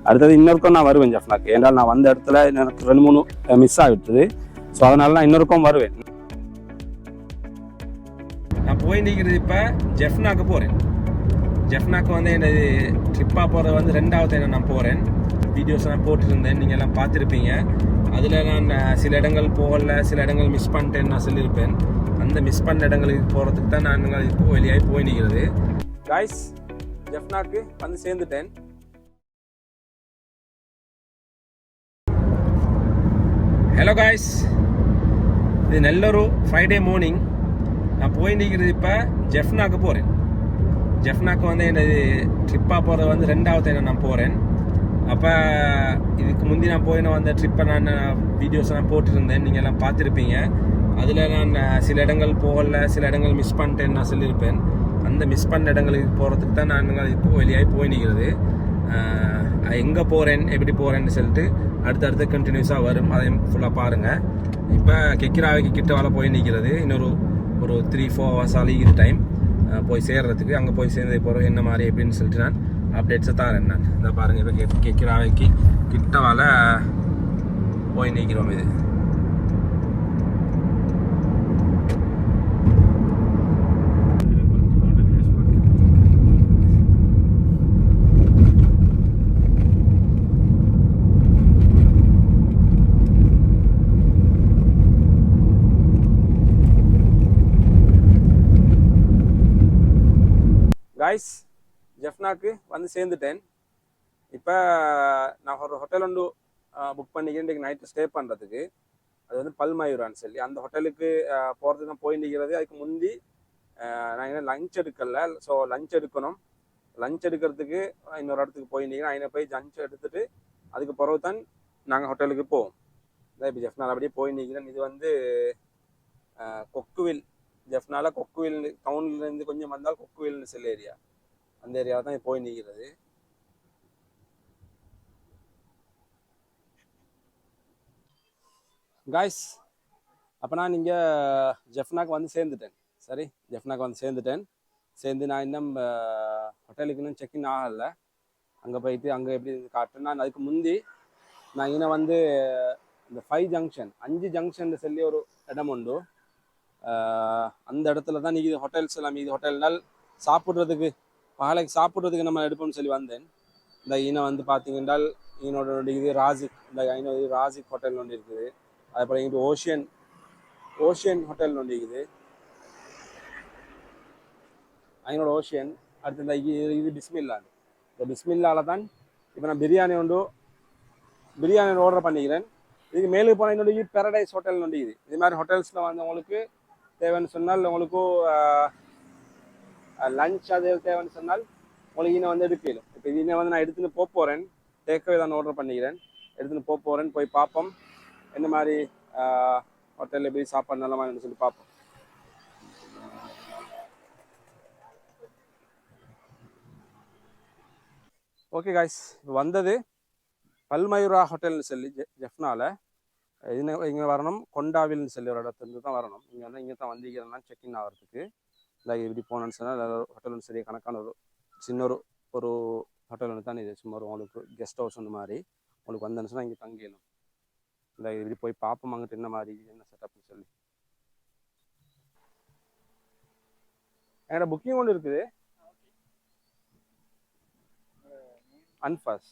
அடுத்தது இன்னொருக்கும் நான் வருவேன் ஜெஃப்னாக்கு. ஏன்றால் நான் வந்த இடத்துல எனக்கு 2-3 மிஸ் ஆகிட்டுது. ஸோ அதனால நான் இன்னொருக்கும் வருவேன். நான் போய் நிற்கிறது இப்போ ஜெஃப்னாக்கு போகிறேன். ஜெஃப்னாக்கு வந்து என்னது ட்ரிப்பாக போகிறது வந்து 2வது நான் போகிறேன். வீடியோஸ் நான் போட்டுருந்தேன், நீங்கள் எல்லாம் பார்த்துருப்பீங்க. அதில் நான் சில இடங்கள் போகல, சில இடங்கள் மிஸ் பண்ணிட்டேன்னு நான் சொல்லியிருப்பேன். அந்த மிஸ் பண்ண இடங்களுக்கு போகிறதுக்கு தான் நான் இப்போ வெளியாகி போய் நிற்கிறது. காய்ஸ், ஜெஃப்னாக்கு வந்து சேர்ந்துட்டேன். ஹலோ காய்ஸ், இது நல்லொரு ஃப்ரைடே மார்னிங். நான் போய் நிற்கிறது இப்போ ஜெஃப்னாக்கு போகிறேன். ஜெஃப்னாக்கு வந்து என்னது ட்ரிப்பாக போகிறது வந்து 2வது நான் போகிறேன். அப்போ இதுக்கு முந்தி நான் போயின வந்த ட்ரிப்பை நான் வீடியோஸ் நான் போட்டிருந்தேன், நீங்கள் எல்லாம் பார்த்துருப்பீங்க. அதில் நான் சில இடங்கள் போகல, சில இடங்கள் மிஸ் பண்ணிட்டேன்னு நான் சொல்லியிருப்பேன். அந்த மிஸ் பண்ண இடங்களுக்கு போகிறதுக்கு தான் நான் இப்போ வெளியாகி போய் நிற்கிறது. எங்கே போகிறேன், எப்படி போகிறேன்னு சொல்லிட்டு அடுத்தடுத்து கண்டினியூஸாக வரும், அதையும் ஃபுல்லாக பாருங்கள். இப்போ கெக்கிராவைக்கு கிட்ட போய் நிற்கிறது. இன்னொரு 3-4 hours ஆகிது டைம் போய் சேர்றதுக்கு. அங்கே போய் சேர்ந்து போகிறோம் என்ன மாதிரி எப்படின்னு சொல்லிட்டு நான் அப்டேட்ஸை தரேன். நான் இதை பாருங்கள், இப்போ கெக்கிராவைக்கு கிட்டவால் போய் நிற்கிறோம். இது காய்ஸ், ஜெஃப்னாக்கு வந்து சேர்ந்துட்டேன். இப்போ நான் ஒரு ஹோட்டல் ஒன்று புக் பண்ணிக்கிறேன் இன்றைக்கு நைட்டு ஸ்டே பண்ணுறதுக்கு. அது வந்து பல்மயூரான்னு சொல்லி அந்த ஹோட்டலுக்கு போகிறதுக்கு தான் போய் நிற்கிறது. அதுக்கு முந்தி நான் என்ன லஞ்ச் எடுக்கல. ஸோ லஞ்ச் எடுக்கணும். லஞ்ச் எடுக்கிறதுக்கு இன்னொரு இடத்துக்கு போய் நிற்கிறேன். அதில் போய் லஞ்ச் எடுத்துகிட்டு அதுக்கு பிறகு தான் நாங்கள் ஹோட்டலுக்கு போவோம். இதான் இப்போ ஜெஃப்னால அப்படியே போய் நிற்கிறேன். இது வந்து கொக்குவில், ஜெஃப்னால கொக்குவில் டவுன்லேருந்து கொஞ்சம் வந்தால் கொக்குவில்னு சில ஏரியா, அந்த ஏரியாவில் தான் போய் நிற்கிறது. காய்ஸ், அப்போ நான் இங்கே ஜெஃப்னாக்கு வந்து சேர்ந்துட்டேன். சரி, ஜெஃப்னாக்கு வந்து சேர்ந்து நான் இன்னும் ஹோட்டலுக்கு இன்னும் செக்இன் ஆகலை. அங்கே போயிட்டு அங்கே எப்படி காட்டுறேன். நான் அதுக்கு முந்தி நான் இங்கே வந்து இந்த 5 ஜங்ஷன் சொல்லி ஒரு இடம் உண்டு. அந்த இடத்துல தான் நிற்கிது ஹோட்டல்ஸ் எல்லாம். இது ஹோட்டல்னால் சாப்பிட்றதுக்கு பகலைக்கு சாப்பிட்றதுக்கு நம்ம எடுப்போம்னு சொல்லி வந்தேன். இந்த ஈனை வந்து பார்த்தீங்கன்னா ஈனோட இது ராசிக், இந்த ஐநூறு ராசிக் ஹோட்டல் ஒன்று இருக்குது. அதுபோல் இங்கிட்டு ஓஷியன் ஹோட்டல் ஒன்று இருக்குது, ஐநோட ஓஷியன். அடுத்து இந்த இது பிஸ்மில்லா. இந்த பிஸ்மில்லாவில் தான் இப்போ நான் பிரியாணி ஆர்டர் பண்ணிக்கிறேன். இதுக்கு மேலுக்கு போனால் என்னோட பேரடைஸ் ஹோட்டல் ஒன்று இருக்குது. இது மாதிரி ஹோட்டல்ஸில் வந்து உங்களுக்கு தேவைன்னு சொன்னால், உங்களுக்கு லஞ்ச் அது தேவைன்னு சொன்னால் உங்களுக்கு இன்னும் வந்து எடுக்கலும். இப்போ இது வந்து நான் எடுத்துன்னு போகிறேன். டேக்அவே தான் ஆர்டர் பண்ணிக்கிறேன். எடுத்துன்னு போகிறேன். போய் பார்ப்போம் என்ன மாதிரி ஹோட்டலில் போய் சாப்பாடு நல்லமான்னு சொல்லி பார்ப்போம். ஓகே காய்ஸ், இப்போ வந்தது பல்மயூரா ஹோட்டல்னு சொல்லி ஜெஃப்னால. இங்கே வரணும், கொண்டாவில்னு சொல்லி ஒரு இடத்துலேருந்து தான் வரணும். இங்கே வந்து இங்கே தான் வந்திக்கிறேன்னா செக்இன் ஆகிறதுக்கு. இல்லை இப்படி போனேன்னு சொன்னால் ஹோட்டல் ஒன்று சரி கணக்கான ஒரு ஹோட்டல் ஒன்று தான் இது. சும்மா உங்களுக்கு கெஸ்ட் ஹவுஸ் ஒன்று மாதிரி உங்களுக்கு வந்தேன்னு சொன்னால் இங்கே தங்கிடணும். இல்லை இப்படி போய் பார்ப்போம் அங்கிட்டு என்ன மாதிரி என்ன செட்டப்னு சொல்லி. என்னோட புக்கிங் ஒன்று இருக்குது, அன்ஃபாஸ்.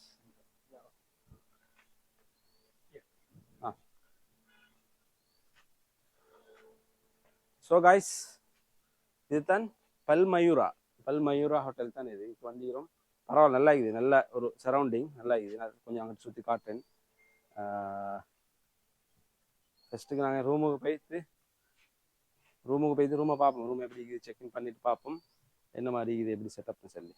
ஸோ காய்ஸ், இதுதான் பல்மயூரா ஹோட்டல் தான் இது. இப்போ வந்துக்கிறோம். பரவாயில்ல, நல்லா இருக்குது. நல்ல ஒரு சரௌண்டிங் நல்லா இருக்குது. நான் கொஞ்சம் அங்கிட்டு சுற்றி காட்டுறேன். ஃபஸ்ட்டுக்கு நாங்கள் ரூமுக்கு போயிட்டு ரூமை பார்ப்போம். ரூம் எப்படி இருக்குது செக்இன் பண்ணிட்டு பார்ப்போம் என்ன மாதிரி இது எப்படி செட்டப்னு சொல்லி.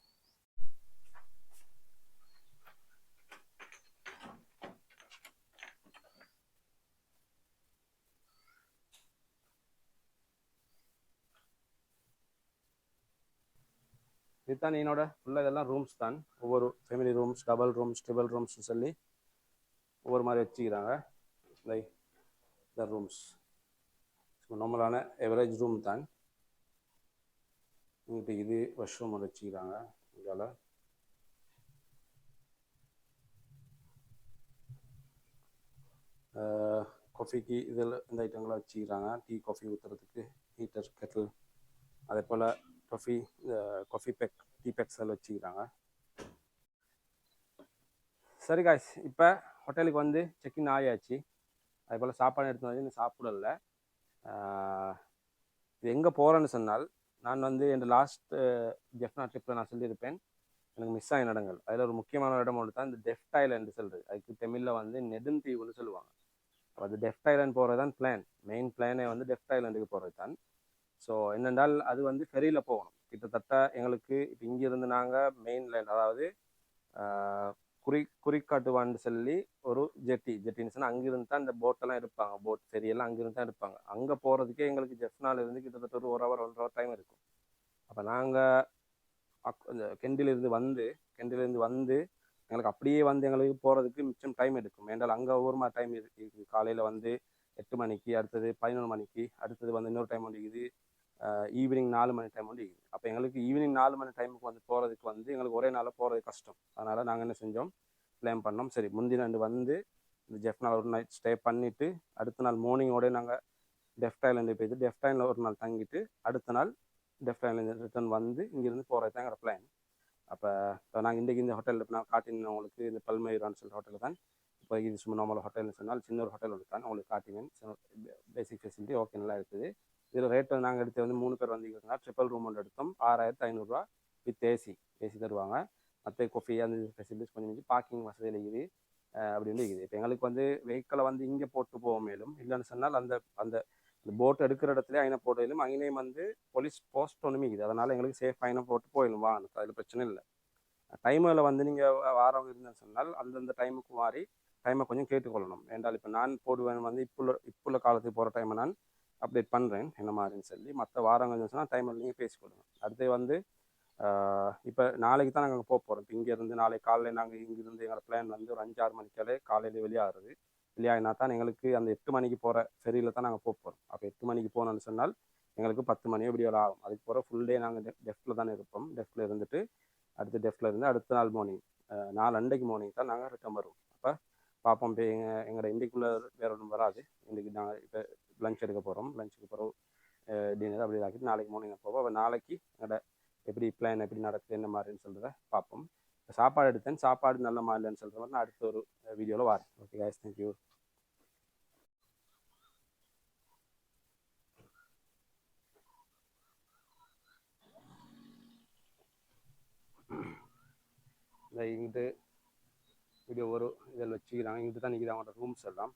இதுதான் என்னோட ஃபுல்லாக இதெல்லாம் ரூம்ஸ் தான். ஒவ்வொரு family rooms, double rooms, triple ரூம்ஸ்னு சொல்லி ஒவ்வொரு மாதிரி வச்சுக்கிறாங்க. லைக் த ரூம்ஸ் நார்மலான எவரேஜ் ரூம் தான். இங்கிட்ட இது வாஷ்ரூம் வச்சுக்கிறாங்க. இதால் காஃபிக்கு இதில் இந்த ஐட்டங்களை வச்சுக்கிறாங்க. டீ காஃபி ஊற்றுறதுக்கு ஹீட்டர் கெட்டில், அதே போல் coffee coffee bag tea bags எல்லாம் வச்சுக்கிறாங்க. சரி காய்ஸ், இப்போ ஹோட்டலுக்கு வந்து செக்இன் ஆயாச்சு. அதே போல் சாப்பாடு எடுத்து வந்து இன்னும் சாப்பிடல. இது எங்கே போகிறேன்னு சொன்னால், நான் வந்து என் லாஸ்ட் ஜெஃப்னா ட்ரிப்பில் நான் சொல்லியிருப்பேன் எனக்கு மிஸ் ஆகின இடங்கள். அதில் ஒரு முக்கியமான இடம் ஒன்று தான் இந்த டெஃப்ட் ஐலண்ட் சொல்கிறது. அதுக்கு தமிழில் வந்து நெடுந்தீவுன்னு சொல்லுவாங்க. அப்போ அது டெஃப்ட் ஐலண்ட் போகிறது தான் பிளான். மெயின் பிளானே வந்து டெஃப்ட் ஐலண்டுக்கு போகிறது தான். ஸோ என்னென்றால் அது வந்து ஃபெரியில் போகணும். கிட்டத்தட்ட எங்களுக்கு இப்போ இங்கேருந்து நாங்கள் மெயின் லைன், அதாவது குறிக்காட்டுவான்னு சொல்லி ஒரு ஜெட்டின்னு சொன்னால் அங்கிருந்து தான் இந்த போட்டெல்லாம் எடுப்பாங்க. போட் ஃபெரியெல்லாம் அங்கிருந்து தான் எடுப்பாங்க. அங்கே போகிறதுக்கே எங்களுக்கு ஜெஃப்னால இருந்து கிட்டத்தட்ட ஒரு ஹவர் 1.5 டைம் இருக்கும். அப்போ நாங்கள் இந்த கெண்டிலிருந்து வந்து எங்களுக்கு அப்படியே வந்து எங்களுக்கு போகிறதுக்கு மிச்சம் டைம் எடுக்கும். ஏன்றால் அங்கே ஒவ்வொரு மாதிரி டைம் இருக்குது. காலையில் வந்து 8 மணிக்கு, அடுத்தது 11 மணிக்கு, அடுத்தது வந்து இன்னொரு டைம் ஒன்று இருக்குது, ஈவினிங் 4 மணி டைம் ஒன்று இருக்குது. அப்போ எங்களுக்கு ஈவினிங் 4 மணி டைமுக்கு வந்து போகிறதுக்கு வந்து எங்களுக்கு ஒரே நாளில் போகிறது கஷ்டம். அதனால் நாங்கள் என்ன செஞ்சோம், பிளான் பண்ணோம். சரி, முந்தின நாள் வந்து இந்த ஜெஃப்னா ஒரு நைட் ஸ்டே பண்ணிவிட்டு அடுத்த நாள் மார்னிங்கோடய நாங்கள் டெஃப்ட் ஐலண்டு போயிட்டு டெஃப்ட் ஐலண்டில் ஒரு நாள் தங்கிட்டு அடுத்த நாள் டெஃப்ட் ஐலண்ட் ரிட்டர்ன் வந்து இங்கேருந்து போகிறது தான் எங்களோட பிளான். அப்போ நாங்கள் இன்றைக்கி இந்த ஹோட்டலில் நான் காட்டினேன் உங்களுக்கு, இந்த பல்மயிரான்னு சொல்கிற ஹோட்டலில் தான். இப்போ இது சும்மா நார்மல் ஹோட்டல்னு சொன்னால் சின்ன ஒரு ஹோட்டல் ஒன்று தான் உங்களுக்கு காட்டினேன். பேசிக் ஃபெசிலிட்டி ஓகே, நல்லா இருக்குது. இதில் ரேட் வந்து நாங்கள் எடுத்து வந்து 3 பேர் வந்தீங்கன்னா ட்ரிப்பிள் ரூம் ஒன்று எடுத்தோம். 6500 வித் ஏசி தருவாங்க. மற்ற கொஃபி அந்த ஃபெசிலிட்டிஸ் கொஞ்சம் பார்க்கிங் வசதியில் இருக்குது அப்படின்னு இருக்குது. இப்போ எங்களுக்கு வந்து வெஹிக்கிளை வந்து இங்கே போட்டு போக மேலும், இல்லைன்னு சொன்னால் அந்த அந்த போட் எடுக்கிற இடத்துல ஐனை போடையிலும் அங்கேயும் வந்து போலீஸ் போஸ்ட் ஒன்றுமே இருக்குது. அதனால் எங்களுக்கு சேஃப் ஐனை போட்டு போயிடும் வாங்க, அதில் பிரச்சனை இல்லை. டைமில் வந்து நீங்கள் வாரவங்க இருந்தேன்னு சொன்னால் அந்தந்த டைமுக்கு மாறி டைமை கொஞ்சம் கேட்டுக்கொள்ளணும். ஏன்றால் இப்போ நான் போடுவேன் வந்து இப்போ காலத்துக்கு போகிற டைமை நான் அப்டேட் பண்ணுறேன் என்ன மாதிரின்னு சொல்லி. மற்ற வாரங்கள் சொன்னால் டைமில் நீங்கள் பேசிக்கொள்ளுங்க. அடுத்து வந்து இப்போ நாளைக்கு தான் நாங்கள் போக போகிறோம். இப்போ இங்கேருந்து நாளைக்கு காலையில் நாங்கள் இங்கேருந்து எங்களோட பிளான் வந்து ஒரு 5-6 மணிக்காலே காலையில் வெளியாகிறது. வெளியாகினா தான் எங்களுக்கு அந்த 8 மணிக்கு போகிற ஃபெரியில் தான் நாங்கள் போக போகிறோம். அப்போ 8 மணிக்கு போனோன்னு சொன்னால் எங்களுக்கு 10 மணி எப்படி ஆகும். அதுக்கு போகிற ஃபுல் டே நாங்கள் டெஃப்டில் தானே இருப்போம். டெஃப்டில் இருந்துட்டு டெஃப்டில் இருந்து அடுத்த நாள் மார்னிங் 4 அன்றைக்கு மார்னிங் தான் நாங்கள் ரிட்டர்ன் வருவோம். அப்போ பார்ப்போம். இப்போ எங்களோட இன்றைக்குள்ளே வேறு ஒன்றும் வராது. இன்றைக்கி நாங்கள் இப்போ லஞ்ச் எடுக்க போகிறோம். லஞ்சுக்கு பிறகு டின்னர் அப்படி ஆக்கிட்டு நாளைக்கு மார்னிங் போவோம். அப்போ நாளைக்கு எங்களோட எப்படி பிளான் எப்படி நடக்குது என்ன மாதிரின்னு சொல்கிறத பார்ப்போம். சாப்பாடு எடுத்தேன், சாப்பாடு நல்ல மாதிரி இல்லைன்னு சொல்கிற மாதிரி நான் அடுத்த ஒரு வீடியோவில் வரேன். Okay guys, thank you. இந்த இங்கிட்டு வீடியோ ஒரு இதில் வச்சுக்கிறாங்க. இங்கிட்டு தான் நிற்கிது அவங்களோட ரூம்ஸ் எல்லாம்.